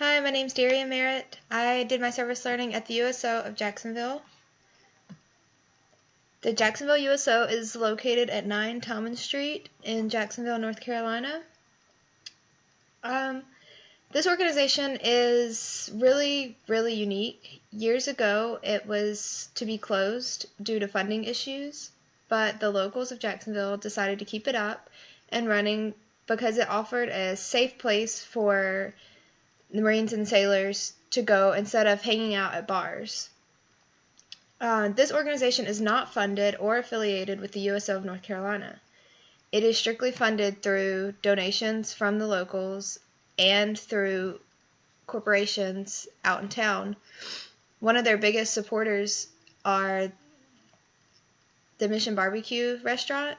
Hi, my name's Daria Merritt. I did my service learning at the USO of Jacksonville. The Jacksonville USO is located at 9 Talman Street in Jacksonville, North Carolina. This organization is really unique. Years ago, it was to be closed due to funding issues, but the locals of Jacksonville decided to keep it up and running because it offered a safe place for the Marines and sailors to go instead of hanging out at bars. This organization is not funded or affiliated with the USO of North Carolina. It is strictly funded through donations from the locals and through corporations out in town. One of their biggest supporters are the Mission Barbecue restaurant.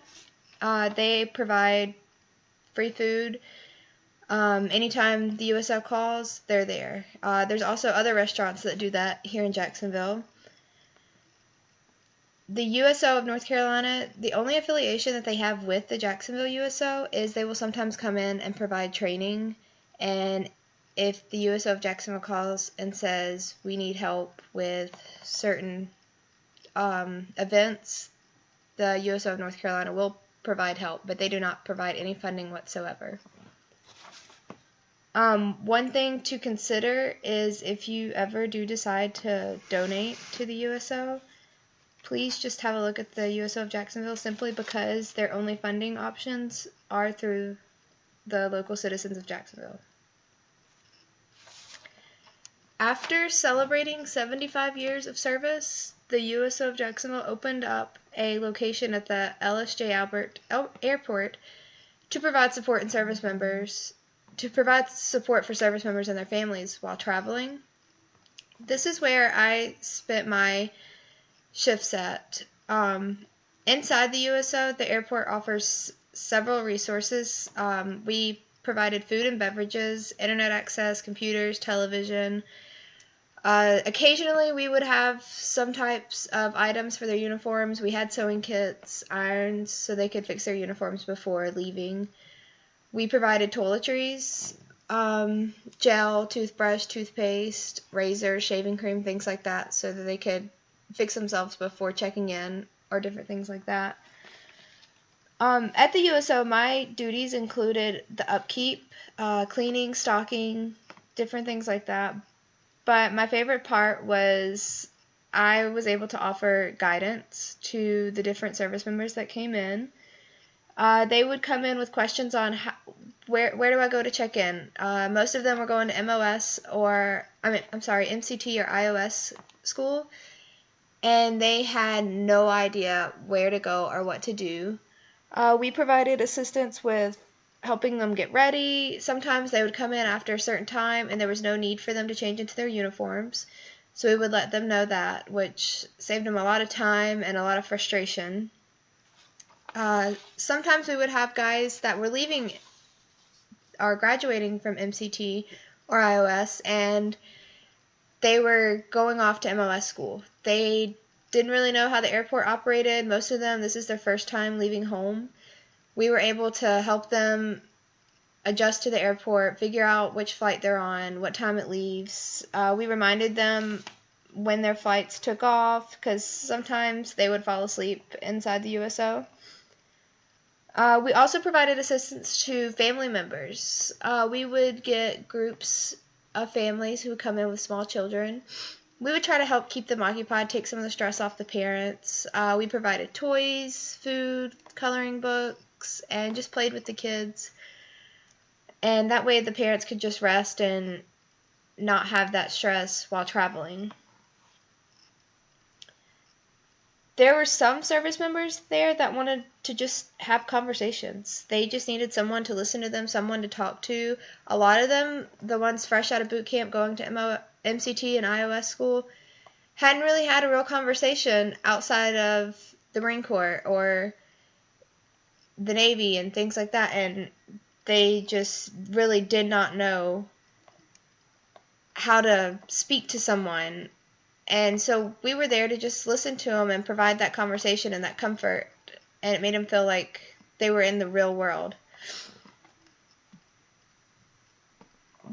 They provide free food. Anytime the USO calls, they're there. There's also other restaurants that do that here in Jacksonville. The USO of North Carolina, the only affiliation that they have with the Jacksonville USO is they will sometimes come in and provide training, and if the USO of Jacksonville calls and says we need help with certain events, the USO of North Carolina will provide help, but they do not provide any funding whatsoever. One thing to consider is if you ever do decide to donate to the USO, please just have a look at the USO of Jacksonville, simply because their only funding options are through the local citizens of Jacksonville. After celebrating 75 years of service, the USO of Jacksonville opened up a location at the Ellis J. Albert Airport to provide support for service members and their families while traveling. This is where I spent my shifts at. Inside the USO, the airport offers several resources. We provided food and beverages, internet access, computers, television. Occasionally, we would have some types of items for their uniforms. We had sewing kits, irons, so they could fix their uniforms before leaving. We provided toiletries, gel, toothbrush, toothpaste, razor, shaving cream, things like that, so that they could fix themselves before checking in, or different things like that. At the USO, my duties included the upkeep, cleaning, stocking, different things like that. But my favorite part was I was able to offer guidance to the different service members that came in. They would come in with questions on where do I go to check in. Most of them were going to MCT or IOS school, and they had no idea where to go or what to do. We provided assistance with helping them get ready. Sometimes they would come in after a certain time and there was no need for them to change into their uniforms, so we would let them know that, which saved them a lot of time and a lot of frustration. Sometimes we would have guys that were leaving or graduating from MCT or IOS, and they were going off to MOS school. They didn't really know how the airport operated. Most of them, this is their first time leaving home. We were able to help them adjust to the airport, figure out which flight they're on, what time it leaves. We reminded them when their flights took off, because sometimes they would fall asleep inside the USO. We also provided assistance to family members. We would get groups of families who would come in with small children. We would try to help keep them occupied, take some of the stress off the parents. We provided toys, food, coloring books, and just played with the kids. And that way the parents could just rest and not have that stress while traveling. There were some service members there that wanted to just have conversations. They just needed someone to listen to them, someone to talk to. A lot of them, the ones fresh out of boot camp going to MCT and IOS school, hadn't really had a real conversation outside of the Marine Corps or the Navy and things like that, and they just really did not know how to speak to someone. And so we were there to just listen to them and provide that conversation and that comfort, and it made them feel like they were in the real world.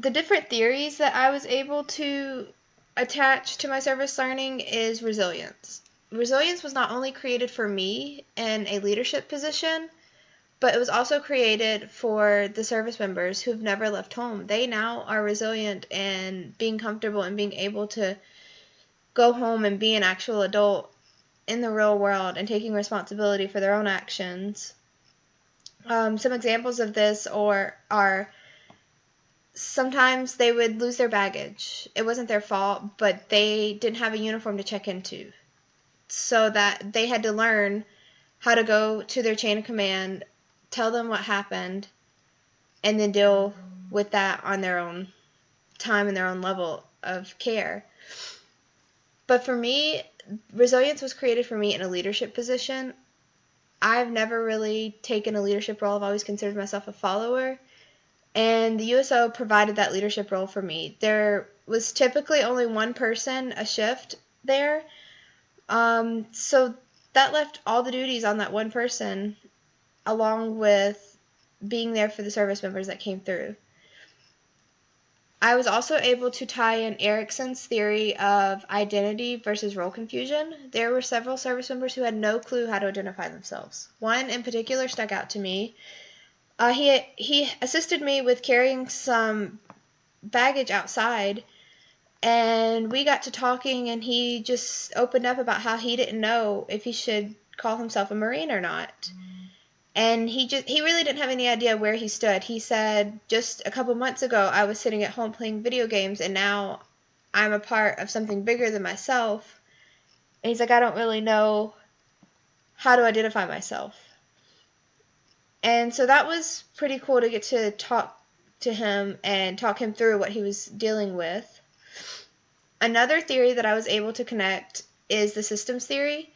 the different theories that I was able to attach to my service learning is resilience. Resilience was not only created for me in a leadership position, but it was also created for the service members who've never left home. They now are resilient and being comfortable and being able to go home and be an actual adult in the real world and taking responsibility for their own actions. Some examples of this are sometimes they would lose their baggage. It wasn't their fault, but they didn't have a uniform to check into. So that they had to learn how to go to their chain of command, tell them what happened, and then deal with that on their own time and their own level of care. But for me, resilience was created for me in a leadership position. I've never really taken a leadership role. I've always considered myself a follower. And the USO provided that leadership role for me. There was typically only one person a shift there. So that left all the duties on that one person, along with being there for the service members that came through. I was also able to tie in Erickson's theory of identity versus role confusion. There were several service members who had no clue how to identify themselves. One in particular stuck out to me. He assisted me with carrying some baggage outside, and we got to talking, and he just opened up about how he didn't know if he should call himself a Marine or not. And he really didn't have any idea where he stood. He said, just a couple months ago, I was sitting at home playing video games, and now I'm a part of something bigger than myself. And he's like, I don't really know how to identify myself. And so that was pretty cool to get to talk to him and talk him through what he was dealing with. Another theory that I was able to connect is the systems theory.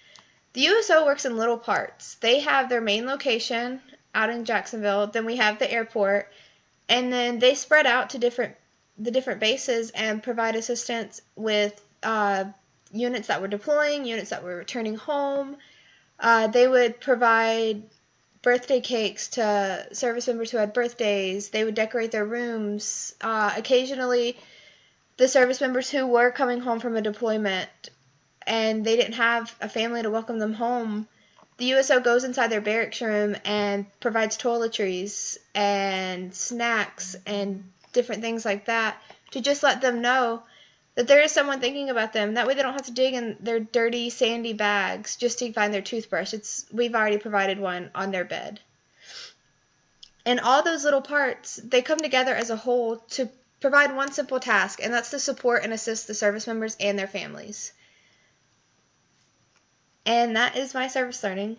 The USO works in little parts. They have their main location out in Jacksonville, then we have the airport, and then they spread out to the different bases and provide assistance with units that were deploying, units that were returning home. They would provide birthday cakes to service members who had birthdays. They would decorate their rooms. Occasionally, the service members who were coming home from a deployment and they didn't have a family to welcome them home, the USO goes inside their barracks room and provides toiletries and snacks and different things like that to just let them know that there is someone thinking about them. That way they don't have to dig in their dirty, sandy bags just to find their toothbrush. We've already provided one on their bed. And all those little parts, they come together as a whole to provide one simple task, and that's to support and assist the service members and their families. And that is my service learning.